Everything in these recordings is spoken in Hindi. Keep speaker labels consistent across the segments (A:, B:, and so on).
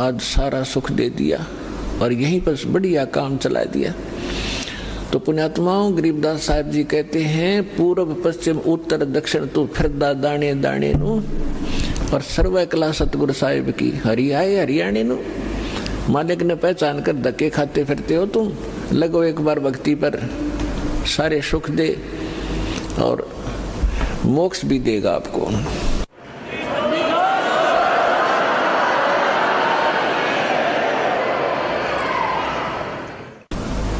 A: आज सारा सुख दे दिया और यहीं पर बढ़िया काम चला दिया। तो पुण्यात्माओं, गरीबदास साहब जी कहते हैं, पूर्व पश्चिम उत्तर दक्षिण तू फिरदा दाणे दाणे नु, और सर्व कला सतगुरु साहिब की हरियाए हरियाणे नु। मालिक ने पहचान कर धक्के खाते फिरते हो तुम, लगो एक बार भक्ति पर, सारे सुख दे और मोक्ष भी देगा आपको।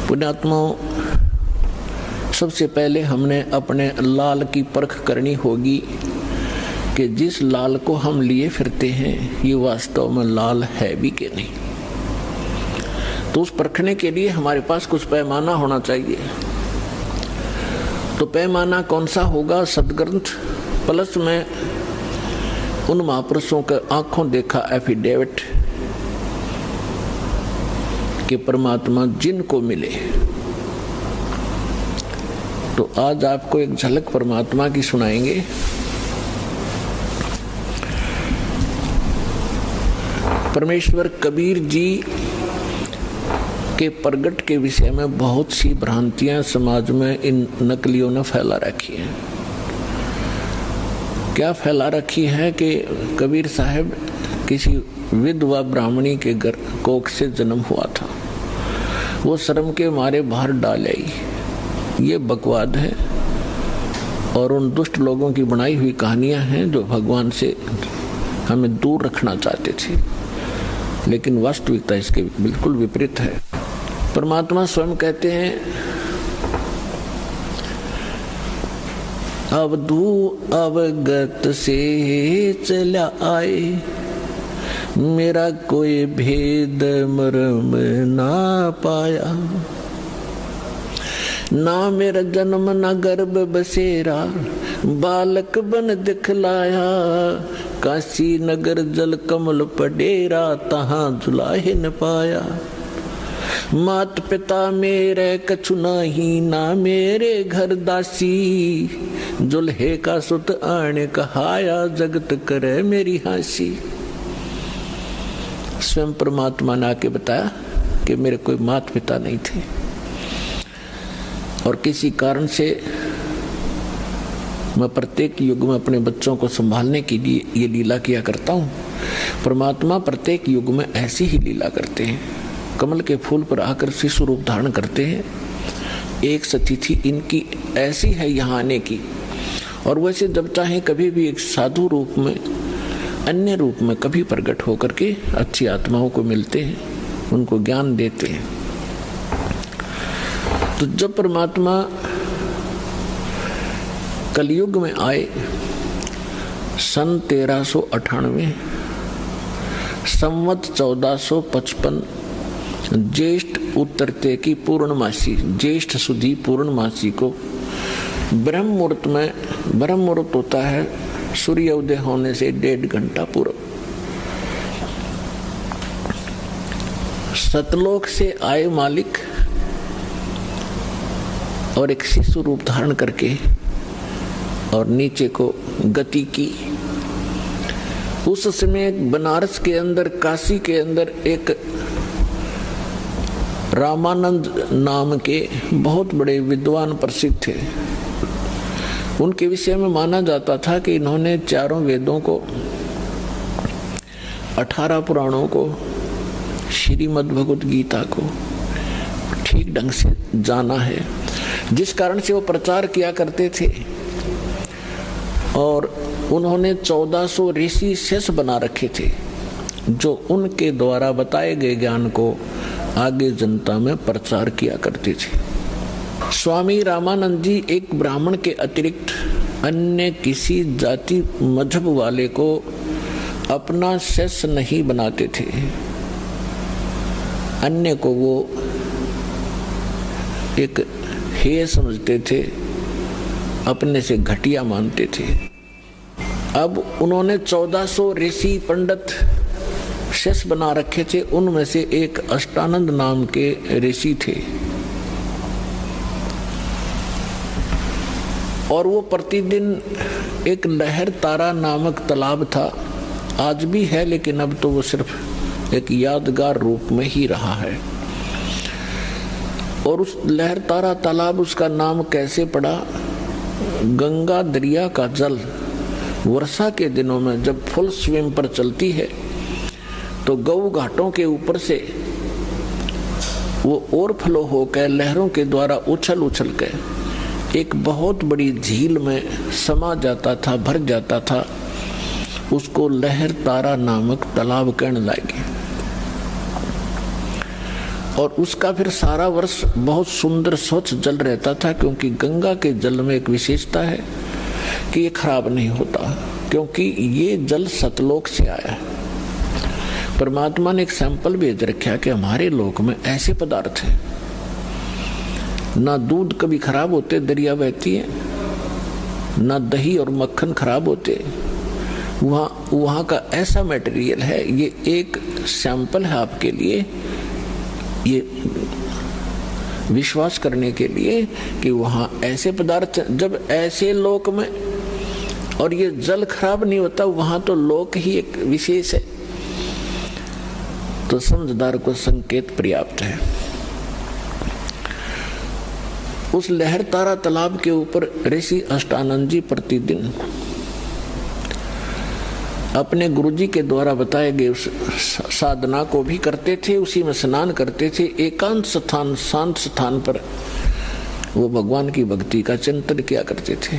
A: पुण्यात्माओं, सबसे पहले हमने अपने लाल की परख करनी होगी कि जिस लाल को हम लिए फिरते हैं ये वास्तव में लाल है भी कि नहीं। तो उस परखने के लिए हमारे पास कुछ पैमाना होना चाहिए। तो पैमाना कौन सा होगा? सदग्रंथ प्लस में उन महापुरुषों के आंखों देखा एफिडेविट कि परमात्मा जिनको मिले। तो आज आपको एक झलक परमात्मा की सुनाएंगे। परमेश्वर कबीर जी के प्रगट के विषय में बहुत सी भ्रांतियां समाज में इन नकलियों ने फैला रखी हैं। क्या फैला रखी है कि कबीर साहब किसी विधवा ब्राह्मणी के घर कोख से जन्म हुआ था, वो शर्म के मारे बाहर डाल आई। ये बकवाद है और उन दुष्ट लोगों की बनाई हुई कहानियां हैं जो भगवान से हमें दूर रखना चाहते थे, लेकिन वास्तविकता इसके बिल्कुल विपरीत है। परमात्मा स्वयं कहते हैं, अवधू अवगत से चला आए, मेरा कोई भेद मर्म ना पाया। ना मेरा जन्म ना गर्भ बसेरा, बालक बन दिखलाया। काशी नगर जल कमल पडेरा, तहां जुलाहे न पाया। मात पिता मेरे कछु नाही, ना मेरे घर दासी। जुल्हे का सुत आने कहाया, जगत करे मेरी हासी। स्वयं परमात्मा ने आके बताया कि मेरे कोई माता पिता नहीं थे और किसी कारण से मैं प्रत्येक युग में अपने बच्चों को संभालने के लिए ये लीला किया करता हूँ। परमात्मा प्रत्येक युग में ऐसी ही लीला करते हैं। कमल के फूल पर आकर शिशु रूप धारण करते हैं। एक सतिथि इनकी ऐसी है यहाँ आने की, और वैसे जब चाहे कभी भी एक साधु रूप में, अन्य रूप में कभी प्रकट होकर के अच्छी आत्माओं को मिलते हैं, उनको ज्ञान देते हैं। तो जब परमात्मा कलयुग में आए सन 1398 संवत 1455 ज्येष्ठ उत्तरते की पूर्णमासी, ज्येष्ठ सुधी पूर्णमासी को ब्रह्म मुहूर्त में, ब्रह्म मुहूर्त होता है सूर्य उदय होने से 1.5 घंटा पूर्व, सतलोक से आए मालिक और एक शिशु रूप धारण करके और नीचे को गति की। उस समय बनारस के अंदर, काशी के अंदर एक रामानंद नाम के बहुत बड़े विद्वान प्रसिद्ध थे। उनके विषय में माना जाता था कि इन्होंने चारों वेदों को, 18 पुराणों को, श्रीमद् भगवत गीता को ठीक ढंग से जाना है, जिस कारण से वो प्रचार किया करते थे। और उन्होंने 1400 ऋषि शेष बना रखे थे जो उनके द्वारा बताए गए ज्ञान को आगे जनता में प्रचार किया करते थे। स्वामी रामानंद जी एक ब्राह्मण के अतिरिक्त अन्य किसी जाति मजहब वाले को अपना शिष्य नहीं बनाते थे। अन्य को वो एक हेय समझते थे, अपने से घटिया मानते थे। अब उन्होंने 1400 ऋषि पंडित शिष्य बना रखे थे। उनमें से एक अष्टानंद नाम के ऋषि थे और वो प्रतिदिन एक लहर तारा नामक तालाब था, आज भी है लेकिन अब तो वो सिर्फ एक यादगार रूप में ही रहा है। और उस लहरतारा तालाब, उसका नाम कैसे पड़ा? गंगा दरिया का जल वर्षा के दिनों में जब फुल स्विम पर चलती है तो गऊ घाटों के ऊपर से वो ओवरफ्लो होकर लहरों के द्वारा उछल उछल कर एक बहुत बड़ी झील में समा जाता था, भर जाता था। उसको लहरतारा नामक तालाब कहने लगे। और उसका फिर सारा वर्ष बहुत सुंदर स्वच्छ जल रहता था, क्योंकि गंगा के जल में एक विशेषता है कि ये खराब नहीं होता, क्योंकि ये जल सतलोक से आया है। परमात्मा ने एक सैंपल भेज रखा कि हमारे लोक में ऐसे पदार्थ हैं, ना दूध कभी खराब होते, दरिया बहती है, ना दही और मक्खन खराब होते। वहाँ का ऐसा मटेरियल है। ये एक सैंपल है आपके लिए, ये विश्वास करने के लिए कि वहाँ ऐसे पदार्थ, जब ऐसे लोक में और ये जल खराब नहीं होता, वहाँ तो लोक ही एक विशेष है। तो समझदार को संकेत पर्याप्त है। उस लहरतारा तालाब के ऊपर ऋषि अष्टानंद जी प्रतिदिन अपने गुरुजी के द्वारा बताए गए उस साधना को भी करते थे, उसी में स्नान करते थे। एकांत स्थान, शांत स्थान पर वो भगवान की भक्ति का चिंतन किया करते थे।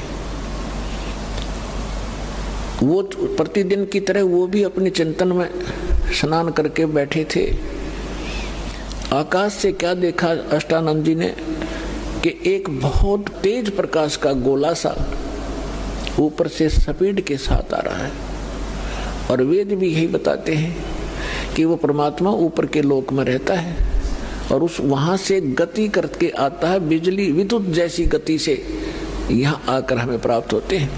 A: वो प्रतिदिन की तरह वो भी अपने चिंतन में स्नान करके बैठे थे। आकाश से क्या देखा अष्टानंद जी ने कि एक बहुत तेज प्रकाश का गोला सा ऊपर से स्पीड के साथ आ रहा है। और वेद भी यही बताते हैं कि वो परमात्मा ऊपर के लोक में रहता है और उस वहां से गति करके आता है, बिजली विद्युत जैसी गति से यहाँ आकर हमें प्राप्त होते हैं।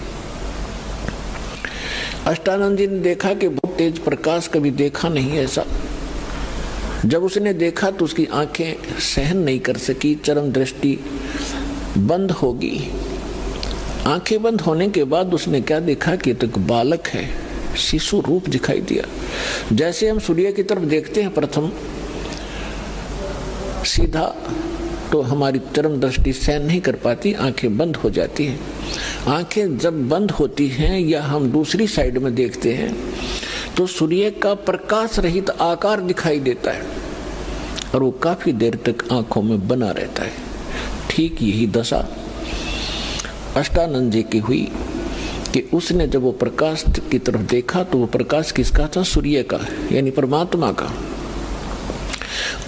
A: अष्टानंद जी ने देखा कि बहुत तेज प्रकाश कभी देखा नहीं ऐसा। जब उसने देखा तो उसकी आंखें सहन नहीं कर सकी, चरम दृष्टि बंद होगी। आंखें बंद होने के बाद उसने क्या देखा कि तो एक बालक है, शिशु रूप दिखाई दिया। जैसे हम सूर्य की तरफ देखते हैं प्रथम सीधा, तो हमारी चरम दृष्टि सहन नहीं कर पाती, आंखें बंद हो जाती हैं। आंखें जब बंद होती हैं या हम दूसरी साइड में देखते हैं तो सूर्य का प्रकाश रहित आकार दिखाई देता है और वो काफी देर तक आंखों में बना रहता है। ठीक यही दशा अष्टानंद जी की हुई कि उसने जब वो प्रकाश की तरफ देखा तो वो प्रकाश किसका था? सूर्य का, यानी परमात्मा का।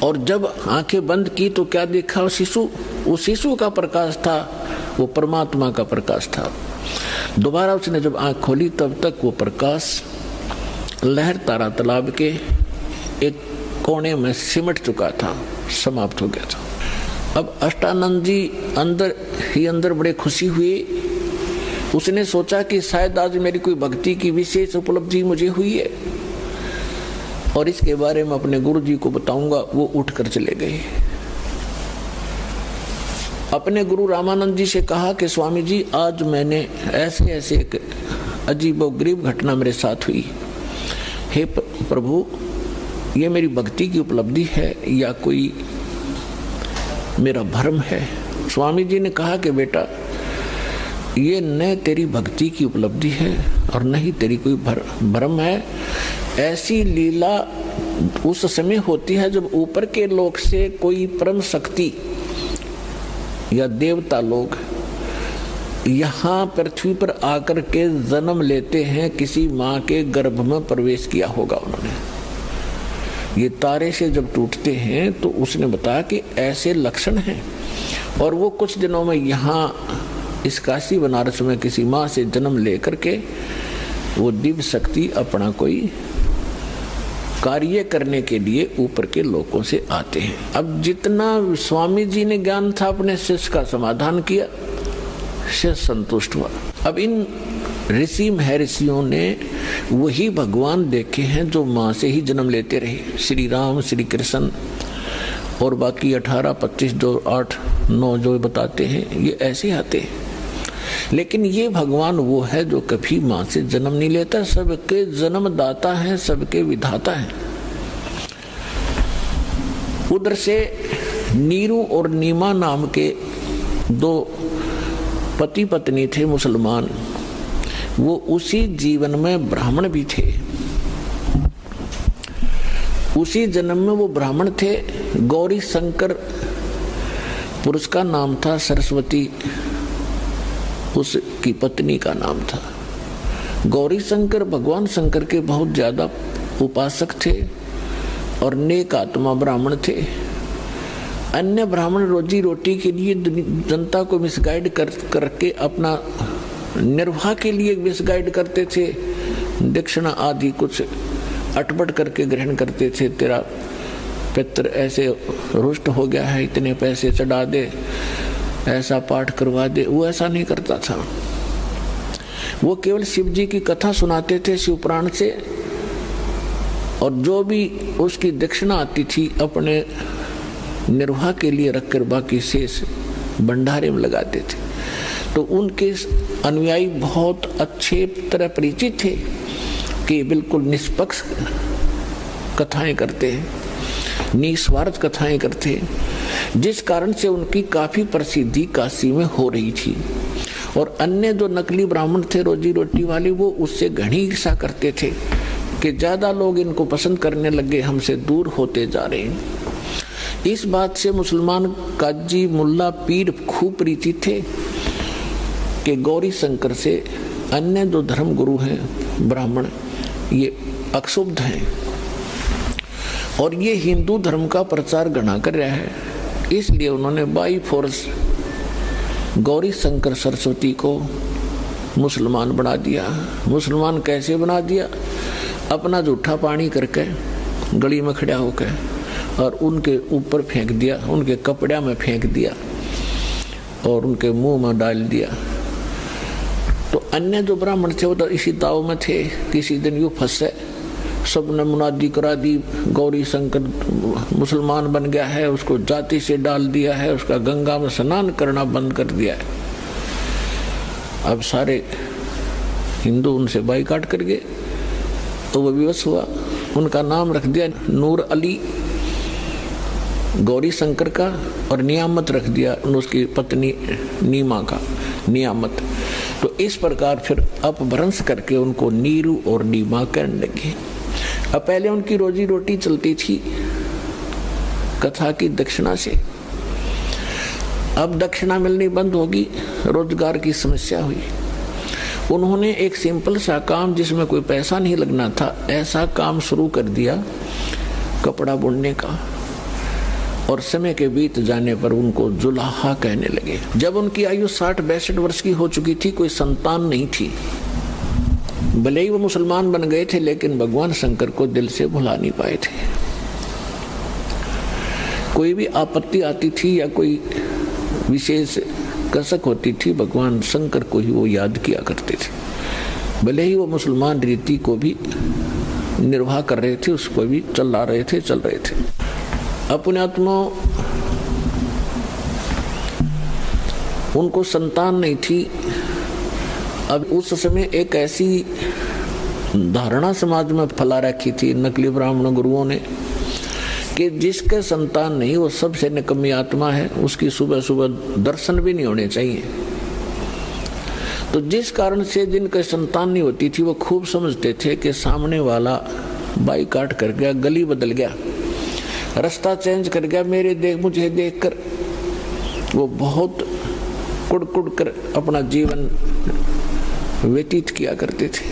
A: और जब आंखें बंद की तो क्या देखा? वो शिशु का प्रकाश था, वो परमात्मा का प्रकाश था। दोबारा उसने जब आंख खोली तब तक वो प्रकाश लहरतारा तालाब के एक कोने में सिमट चुका था, समाप्त हो गया था। अब अष्टानंद जी अंदर ही अंदर बड़े खुशी हुए। उसने सोचा कि शायद आज मेरी कोई भक्ति की विशेष उपलब्धि मुझे हुई है और इसके बारे में अपने गुरु जी को बताऊंगा। वो उठकर चले गए। अपने गुरु रामानंद जी से कहा कि स्वामी जी, आज मैंने ऐसे ऐसे एक अजीबोगरीब घटना मेरे साथ हुई। हे प्रभु, ये मेरी भक्ति की उपलब्धि है या कोई मेरा भ्रम है? स्वामी जी ने कहा कि बेटा, ये न तेरी भक्ति की उपलब्धि है और न ही तेरी कोई भ्रम है। ऐसी लीला उस समय होती है जब ऊपर के लोक से कोई परम शक्ति या देवता लोग यहाँ पृथ्वी पर आकर के जन्म लेते हैं। किसी माँ के गर्भ में प्रवेश किया होगा उन्होंने। ये तारे से जब टूटते हैं तो उसने बताया कि ऐसे लक्षण हैं। और वो कुछ दिनों में यहाँ इस काशी बनारस में किसी माँ से जन्म लेकर के वो दिव्य शक्ति अपना कोई कार्य करने के लिए ऊपर के लोकों से आते हैं। अब जितना स्वामी जी ने ज्ञान था अपने शिष्य का समाधान किया, शिष्य संतुष्ट हुआ। अब इन ऋषि महर्षियों ने वही भगवान देखे हैं जो माँ से ही जन्म लेते रहे। श्री राम, श्री कृष्ण और बाकी 18, 25 जो 8, 9 जो बताते हैं, ये ऐसे आते हैं। लेकिन ये भगवान वो है जो कभी माँ से जन्म नहीं लेता, सबके जन्मदाता है, सबके विधाता है। उधर से नीरू और नीमा नाम के दो पति पत्नी थे मुसलमान, वो उसी जीवन में ब्राह्मण भी थे। उसी जन्म में वो ब्राह्मण थे। गौरी शंकर पुरुष का नाम था, सरस्वती उसकी पत्नी का नाम था। गौरी शंकर भगवान शंकर के बहुत ज्यादा उपासक थे और नेक आत्मा ब्राह्मण थे। अन्य ब्राह्मण रोजी रोटी के लिए जनता को मिसगाइड करके अपना निर्वाह के लिए मिसगाइड करते थे। दक्षिणा आदि कुछ अटपट करके ग्रहण करते थे। तेरा पितर ऐसे रुष्ट हो गया है, इतने पैसे चढ़ा दे, ऐसा पाठ करवा दे। वो ऐसा नहीं करता था। वो केवल शिव जी की कथा सुनाते थे शिव पुराण से, और जो भी उसकी दक्षिणा आती थी अपने निर्वाह के लिए रखकर बाकी शेष भंडारे में लगाते थे। तो उनके अनुयायी बहुत अच्छे तरह परिचित थे कि बिल्कुल निष्पक्ष कथाएं करते हैं, निस्वार्थ कथाएं करते हैं, जिस कारण से उनकी काफी प्रसिद्धि काशी में हो रही थी। और अन्य जो नकली ब्राह्मण थे रोजी रोटी वाले, वो उससे घनी ईर्ष्या करते थे कि ज्यादा लोग इनको पसंद करने लगे, हमसे दूर होते जा रहे हैं। इस बात से मुसलमान काजी मुल्ला पीर खूब परिचित थे कि गौरी शंकर से अन्य जो धर्म गुरु हैं ब्राह्मण, ये अक्षुब्ध हैं और ये हिंदू धर्म का प्रचार घना कर रहा है। इसलिए उन्होंने बाई फोर्स गौरी शंकर सरस्वती को मुसलमान बना दिया। मुसलमान कैसे बना दिया? अपना जूठा पानी करके गली में खड़ा होकर और उनके ऊपर फेंक दिया, उनके कपड़े में फेंक दिया और उनके मुंह में डाल दिया। तो अन्य जो ब्राह्मण थे वो तो इसी दाव में थे। किसी दिन यूँ फंसे, सबने मुनादी करा दी, गौरी शंकर मुसलमान बन गया है, उसको जाति से डाल दिया है, उसका गंगा में स्नान करना बंद कर दिया है। अब सारे हिंदू उनसे बाइकाट कर गए, तो वो विवश हुआ। उनका नाम रख दिया नूर अली गौरी शंकर का, और नियामत रख दिया उसकी पत्नी नीमा का, नियामत। तो इस प्रकार फिर अपभ्रंश करके उनको नीरू और नीमा कहने लगे। अब पहले उनकी रोजी रोटी चलती थी कथा की दक्षिणा से, अब दक्षिणा मिलनी बंद होगी, रोजगार की समस्या हुई। उन्होंने एक सिंपल सा काम जिसमें कोई पैसा नहीं लगना था, ऐसा काम शुरू कर दिया कपड़ा बुनने का। और समय के बीत जाने पर उनको जुलाहा कहने लगे। जब उनकी आयु 60-62 वर्ष की हो चुकी थी, कोई संतान नहीं थी। भले ही वो मुसलमान बन गए थे, लेकिन भगवान शंकर को दिल से भुला नहीं पाए थे। कोई भी आपत्ति आती थी या कोई विशेष कसक होती थी, भगवान शंकर को ही वो याद किया करते थे। भले ही वो मुसलमान रीति को भी निर्वाह कर रहे थे, उसको भी चल रहे थे। अपने आत्मा उनको संतान नहीं थी। अब उस समय एक ऐसी धारणा समाज में फैला रखी थी नकली ब्राह्मण गुरुओं ने कि जिसके संतान नहीं वो सबसे निकम्मी आत्मा है, उसकी सुबह सुबह दर्शन भी नहीं होने चाहिए। तो जिस कारण से जिनके संतान नहीं होती थी वो खूब समझते थे कि सामने वाला बाइकाट कर गया, गली बदल गया, रास्ता चेंज कर गया, मुझे देखकर वो बहुत कुड़ कर अपना जीवन व्यतीत किया करते थे।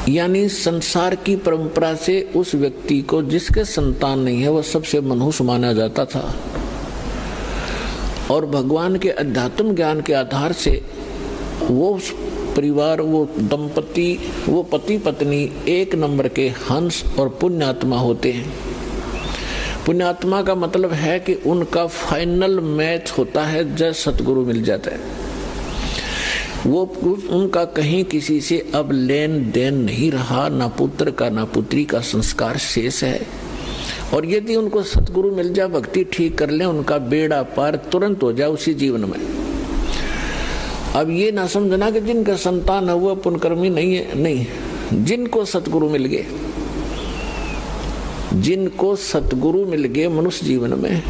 A: यानी संसार की परंपरा से उस व्यक्ति को जिसके संतान नहीं है वह सबसे मनहूस माना जाता था, और भगवान के अध्यात्म ज्ञान के आधार से वो परिवार, वो दंपति, वो पति पत्नी एक नंबर के हंस और पुण्यात्मा होते हैं। पुण्यात्मा का मतलब है कि उनका फाइनल मैच होता है जब सतगुरु मिल जाता है। वो उनका कहीं किसी से अब लेन देन नहीं रहा, ना पुत्र का ना पुत्री का संस्कार शेष है। और यदि उनको सतगुरु मिल जाए, भक्ति ठीक कर ले, उनका बेड़ा पार तुरंत हो जाए उसी जीवन में। अब ये ना समझना कि जिनका संतान है वो पुण्यकर्मी नहीं है, नहीं, जिनको सतगुरु मिल गए जिनको सतगुरु मिल गए मनुष्य जीवन में,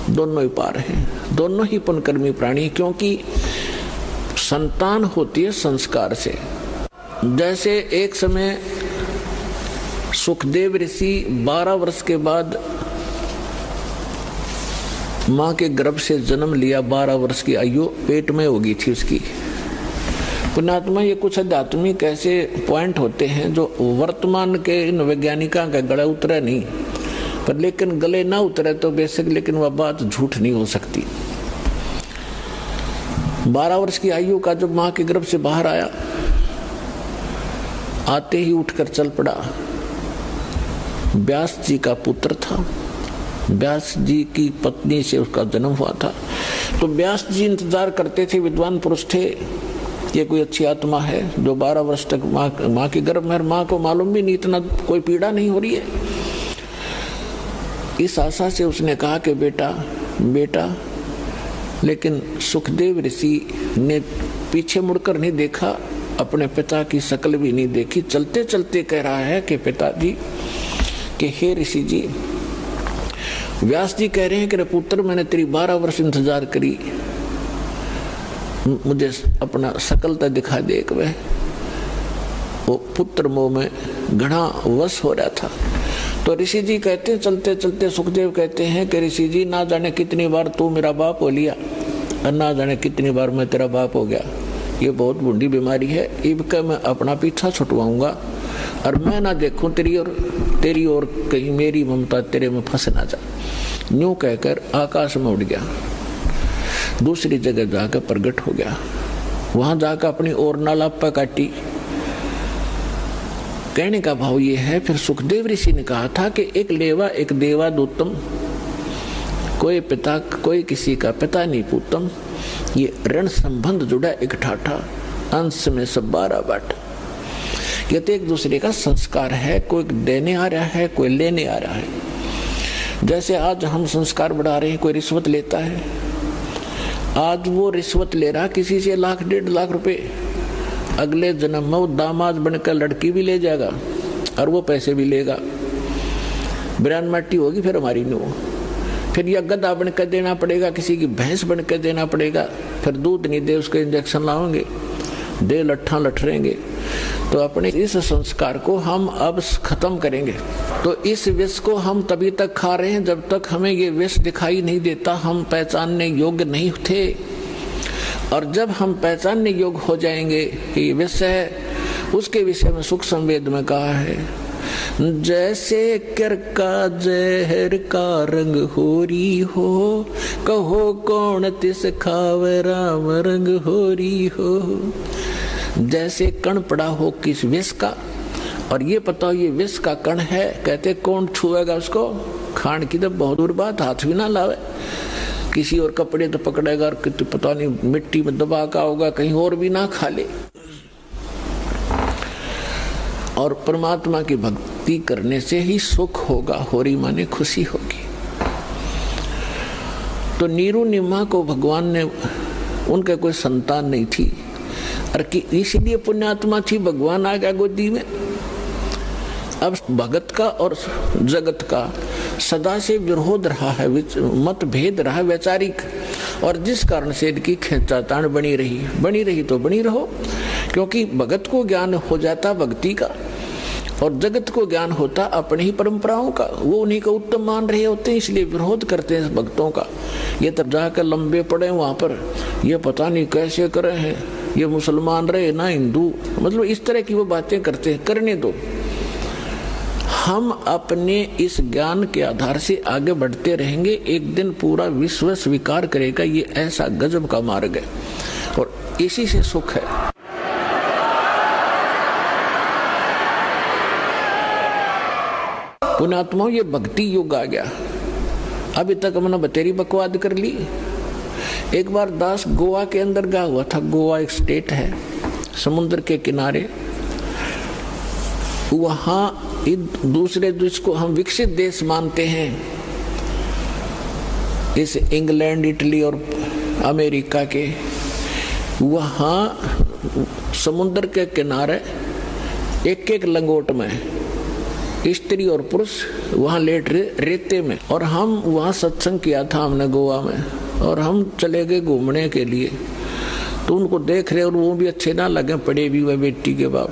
A: दोनों ही पार हैं, दोनों ही पुण्यकर्मी प्राणी, क्योंकि संतान होती है संस्कार से। जैसे एक समय सुखदेव ऋषि 12 वर्ष के बाद मां के गर्भ से जन्म लिया, 12 वर्ष की आयु पेट में हो गई थी उसकी। पुण्यात्मा, ये कुछ आध्यात्मिक ऐसे पॉइंट होते हैं जो वर्तमान के इन वैज्ञानिकों का गला उतरा नहीं, पर लेकिन गले ना उतरे तो बेशक, लेकिन वह बात झूठ नहीं हो सकती। 12 वर्ष की आयु का जब मां के गर्भ से बाहर आया, आते ही उठकर चल पड़ा। व्यास जी का पुत्र था, व्यास जी की पत्नी से उसका जन्म हुआ था। तो व्यास जी इंतजार करते थे, विद्वान पुरुष थे, ये कोई अच्छी आत्मा है जो 12 वर्ष तक माँ के गर्भ में, माँ को मालूम भी नहीं, इतना कोई पीड़ा नहीं हो रही है। इस आशा से उसने कहा कि बेटा बेटा, लेकिन सुखदेव ऋषि ने पीछे मुड़कर नहीं देखा, अपने पिता की शक्ल भी नहीं देखी, चलते चलते कह रहा है कि पिताजी, कि हे ऋषि जी, व्यास जी कह रहे हैं कि रे पुत्र, मैंने तेरी 12 वर्ष इंतजार करी, मुझे अपना शक्ल तो दिखा दे। एक वो पुत्र मोह में घना वश हो रहा था। तो ऋषि जी कहते हैं, चलते चलते सुखदेव कहते हैं कि ऋषि जी, ना जाने कितनी बार तू मेरा बाप हो लिया और ना जाने कितनी बार मैं तेरा बाप हो गया। ये बहुत बूढ़ी बीमारी है, इनका मैं अपना पीछा छुटवाऊंगा और मैं ना देखूं तेरी और कहीं मेरी ममता तेरे में फंस ना जा। यूं कहकर आकाश में उड़ गया, दूसरी जगह जाकर प्रकट हो गया। वहां जाकर अपनी और नालापा काटी। कहने का भाव ये है, फिर सुखदेव ऋषि ने कहा था कि एक लेवा एक देवादूतम, कोई पिता कोई किसी का पिता नहीं पूतम, ये ऋण संबंध जुड़ा एक ठाठा, अंश में सब 12 बाट। ये तो एक दूसरे का संस्कार है, कोई देने आ रहा है, कोई लेने आ रहा है। जैसे आज हम संस्कार बढ़ा रहे हैं, कोई रिश्वत लेता है, आज वो रिश्वत ले रहा किसी से 1 लाख 1.5 लाख रुपए, अगले जन्म में वो दामाद बनकर लड़की भी ले जाएगा और वो पैसे भी लेगा। बिरान माटी होगी फिर हमारी नो, फिर यह गधा बनकर देना पड़ेगा, किसी की भैंस बनकर देना पड़ेगा, फिर दूध नहीं दे उसके इंजेक्शन लाओगे, दे लट्ठा लठरेंगे। तो अपने इस संस्कार को हम अब खत्म करेंगे। तो इस विष को हम तभी तक खा रहे हैं जब तक हमें ये विष दिखाई नहीं देता, हम पहचानने योग्य नहीं थे। और जब हम पहचानने योग्य हो जाएंगे कि ये विष है, उसके विषय में सुख संवेद में कहा है, जैसे कर का जहर का रंग होरी हो, कहो कौन तिस खावे राम रंग होरी हो। जैसे कण पड़ा हो किस विष का, और ये पता हो ये विष का कण है, कहते कौन छुएगा उसको, खान की तो बहुत दूर बात, हाथ भी ना लावे, किसी और कपड़े तो पकड़ेगा और पता नहीं मिट्टी में दबा का होगा, कहीं और भी ना खा ले। और परमात्मा की भक्ति करने से ही सुख होगा, होरी माने खुशी होगी। तो नीरू निम्मा को भगवान ने, उनके कोई संतान नहीं थी, और इसलिए पुण्यात्मा थी, भगवान आ गया गोदी में। अब भगत का और जगत का सदा से विरोध रहा है, मतभेद रहा वैचारिक, और जिस कारण से इनकी खींचातान बनी रही तो बनी रहो, क्योंकि भगत को ज्ञान हो जाता भक्ति का और जगत को ज्ञान होता अपनी ही परंपराओं का, वो उन्हीं को उत्तम मान रहे होते हैं, इसलिए विरोध करते हैं भक्तों का। ये तब जाकर लंबे पड़े वहां पर, ये पता नहीं कैसे करे हैं, ये मुसलमान रहे ना हिंदू, मतलब इस तरह की वो बातें करते हैं। करने दो, हम अपने इस ज्ञान के आधार से आगे बढ़ते रहेंगे, एक दिन पूरा विश्व स्वीकार करेगा ये ऐसा गजब का मार्ग है, और इसी से सुख है। पुण्यात्माओं, ये भक्ति युग आ गया। अभी तक हमने बतेरी बकवाद कर ली। एक बार दास गोवा के अंदर गया हुआ था। गोवा एक स्टेट है समुद्र के किनारे, वहाँ दूसरे देश को हम विकसित देश मानते हैं, इस इंग्लैंड इटली और अमेरिका के, वहाँ समुद्र के किनारे एक एक लंगोट में स्त्री और पुरुष वहाँ लेट रेते में, और हम वहाँ सत्संग किया था हमने गोवा में, और हम चले गए घूमने के लिए। तो उनको देख रहे और वो भी अच्छे ना लगे, पड़े भी हुए बेटी के बाप।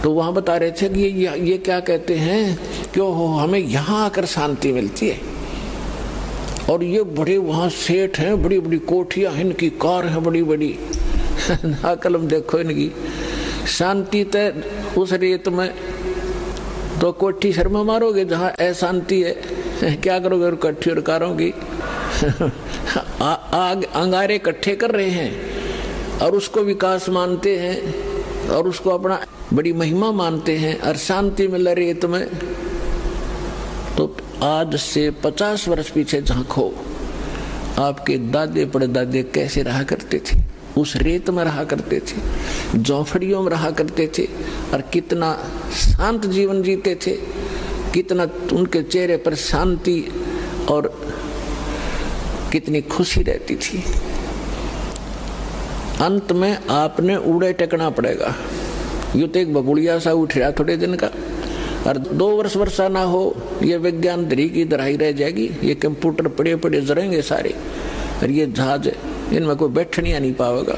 A: तो वहाँ बता रहे थे कि ये क्या कहते हैं, क्यों हो हमें यहाँ आकर शांति मिलती है, और ये बड़े वहाँ सेठ हैं, बड़ी बड़ी कोठियाँ हैं, इनकी कार है बड़ी बड़ी। कलम देखो इनकी शांति तय उस रेत में, तो कोठी शर्मा मारोगे जहाँ अशांति है, क्या करोगे और कट्ठी और कारों की। आग अंगारे इकट्ठे कर रहे हैं और उसको विकास मानते हैं और उसको अपना बड़ी महिमा मानते हैं, और शांति मिल रेत में। तो आज से 50 वर्ष पीछे झांको, आपके दादे परदादे कैसे रहा करते थे, उस रेत में रहा करते थे, झोंपड़ियों में रहा करते थे, और कितना शांत जीवन जीते थे, कितना उनके चेहरे पर शांति और कितनी खुशी रहती थी। अंत में आपने उड़े टेकना पड़ेगा। यूं तो एक बबुड़िया सा उठ रहा थोड़े दिन का, और 2 वर्ष वर्षा ना हो, ये विज्ञान धरी की दराई रह जाएगी। ये कंप्यूटर पड़े पड़े जरेंगे सारे, और ये जहाज इनमें कोई बैठनिया नहीं पाएगा।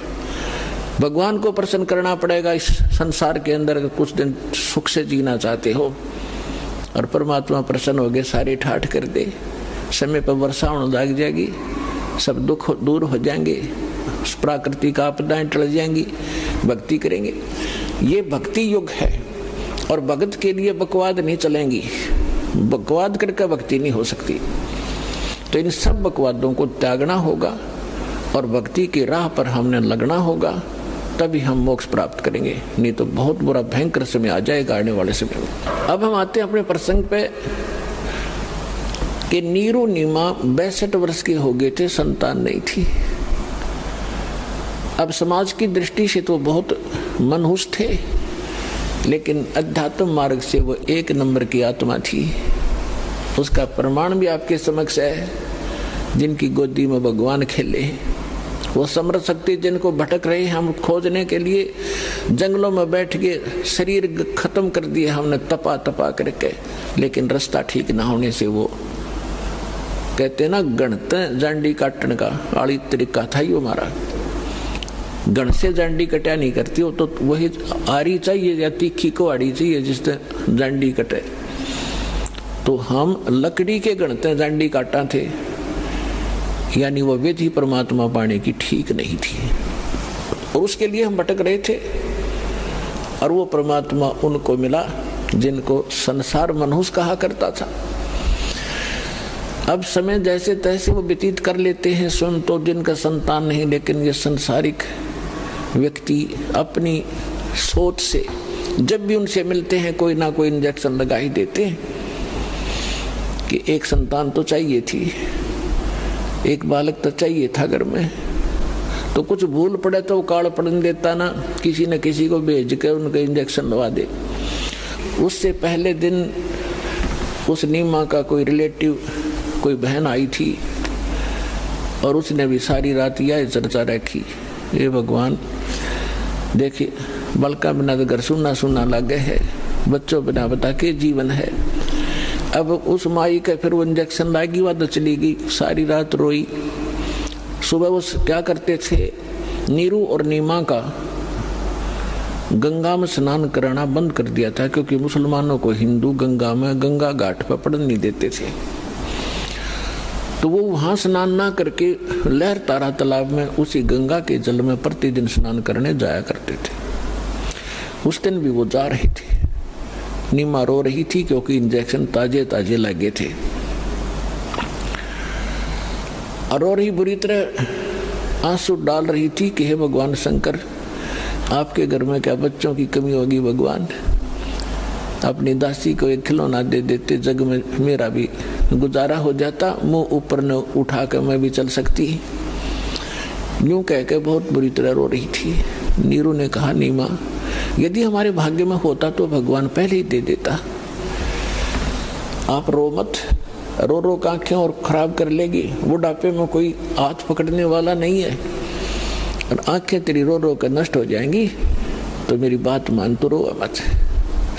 A: भगवान को प्रसन्न करना पड़ेगा इस संसार के अंदर, कुछ दिन सुख से जीना चाहते हो, और परमात्मा प्रसन्न हो गए, सारे ठाठ कर दे, समय पर वर्षा होने लग जाएगी, सब दुख दूर हो जाएंगे, प्राकृतिक आपदाएं टल जाएंगी, भक्ति करेंगे। ये भक्ति युग है, और भगत के लिए बकवाद नहीं चलेंगी, बकवाद करके भक्ति नहीं हो सकती। तो इन सब बकवादों को त्यागना होगा और भक्ति की राह पर हमने लगना होगा, तभी हम मोक्ष प्राप्त करेंगे, नहीं तो बहुत बुरा भयंकर समय आ जाएगा आने वाले समय में। अब हम आते हैं अपने प्रसंग पे कि नीरू नीमा 62 वर्ष के हो गए थे, संतान नहीं थी। अब समाज की दृष्टि से तो बहुत मनहूस थे, लेकिन अध्यात्म मार्ग से वो 1 नंबर की आत्मा थी। उसका प्रमाण भी आपके समक्ष है। जिनकी गोदी में भगवान खेले, वो समर्थ शक्ति जिनको भटक रहे हैं हम खोजने के लिए, जंगलों में बैठ के शरीर खत्म कर दिए हमने तपा तपा करके, लेकिन रास्ता ठीक ना होने से वो कहते ना गणते जांडी काटने का आड़ी तरीका था ही हमारा। गण से जांडी कटा नहीं करती हो, तो वही आरी चाहिए या तीखी को आड़ी चाहिए जिससे जांडी कटे। तो हम लकड़ी के गणते जांडी काटा थे, यानी वो विधि परमात्मा पाने की ठीक नहीं थी, और उसके लिए हम भटक रहे थे। और वो परमात्मा उनको मिला जिनको संसार मनहूस कहा करता था। अब समय जैसे तैसे वो व्यतीत कर लेते हैं, स्वयं तो जिनका संतान नहीं, लेकिन ये संसारिक व्यक्ति अपनी सोच से जब भी उनसे मिलते हैं कोई ना कोई इंजेक्शन लगा ही देते हैं कि एक संतान तो चाहिए थी, एक बालक तो चाहिए था घर में। तो कुछ भूल पड़े तो काल पड़न देता ना, किसी न किसी को भेज के उनके इंजेक्शन लगा दे। उससे पहले दिन उस नीमा का कोई रिलेटिव, कोई बहन आई थी, और उसने भी सारी रात यह चर्चा रखी, ये भगवान देखिए बलका बिना तो घर सुनना सुनना लगे है, बच्चों बिना बता के जीवन है। अब उस माई के फिर वो इंजेक्शन लाएगी, वह तो चली गई, सारी रात रोई। सुबह वो क्या करते थे, नीरू और नीमा का गंगा में स्नान कराना बंद कर दिया था, क्योंकि मुसलमानों को हिंदू गंगा में गंगा घाट पर पड़न नहीं देते थे। तो वो वहां स्नान ना करके लहर तारा तालाब में उसी गंगा के जल में प्रतिदिन स्नान करने जाया करते थे। उस दिन भी वो जा रहे थे। नीमा रो रही थी क्योंकि इंजेक्शन ताजे ताजे लगे थे, और रो रही बुरी तरह आंसू डाल रही थी कि हे भगवान शंकर, आपके घर में क्या बच्चों की कमी होगी भगवान, अपनी दासी को एक खिलौना दे देते, जग में मेरा भी गुजारा हो जाता, मुंह ऊपर न उठा कर मैं भी चल सकती। यूं कह के बहुत बुरी तरह रो रही थी। नीरू ने कहा, नीमा यदि हमारे भाग्य में होता तो भगवान पहले ही दे देता, आप रो मत। रो रो के आंखें और खराब कर लेगी, बुढ़ापे में कोई हाथ पकड़ने वाला नहीं है, और आंखें तेरी रो रो कर नष्ट हो जाएंगी, तो मेरी बात मान तो रो मत।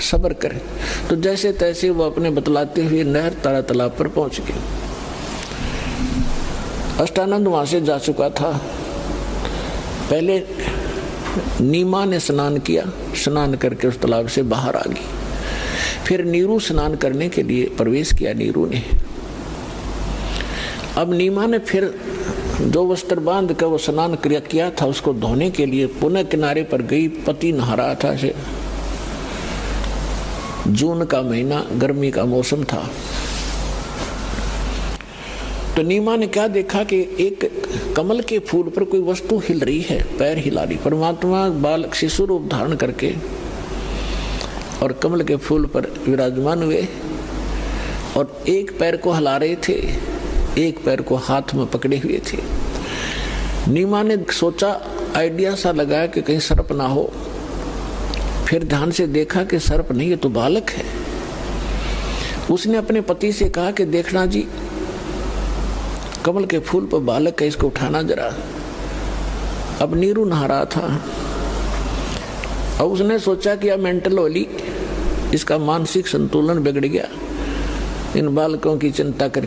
A: सब्र करे। तो जैसे तैसे वो अपने बतलाते हुए नहर तारा तालाब पर पहुंच गए। अष्टानंद वहां से जा चुका था। पहले नीमा ने स्नान किया, स्नान करके उस तालाब से बाहर आ गई। फिर नीरू स्नान करने के लिए प्रवेश किया नीरू ने। अब नीमा ने फिर जो वस्त्र बांध कर वो स्नान किया था उसको धोने के लिए पुनः किनारे पर गई। पति नहा रहा था। जून का महीना, गर्मी का मौसम था। तो नीमा ने क्या देखा कि एक कमल के फूल पर कोई वस्तु हिल रही है, पैर हिला रही। परमात्मा बालक शिशु रूप धारण करके और कमल के फूल पर विराजमान हुए और एक पैर को हिला रहे थे, एक पैर को हाथ में पकड़े हुए थे। नीमा ने सोचा, आइडिया सा लगाया कि कहीं सर्प ना हो। फिर ध्यान से देखा कि सर्प नहीं, ये तो बालक है। उसने अपने पति से कहा कि देखना जी, कमल के फूल पर बालक है, इसको उठाना जरा। अब नीरू नहा रहा था। अब उसने सोचा कि अब मेंटल होली, इसका मानसिक संतुलन बिगड़ गया, इन बालकों की चिंता करके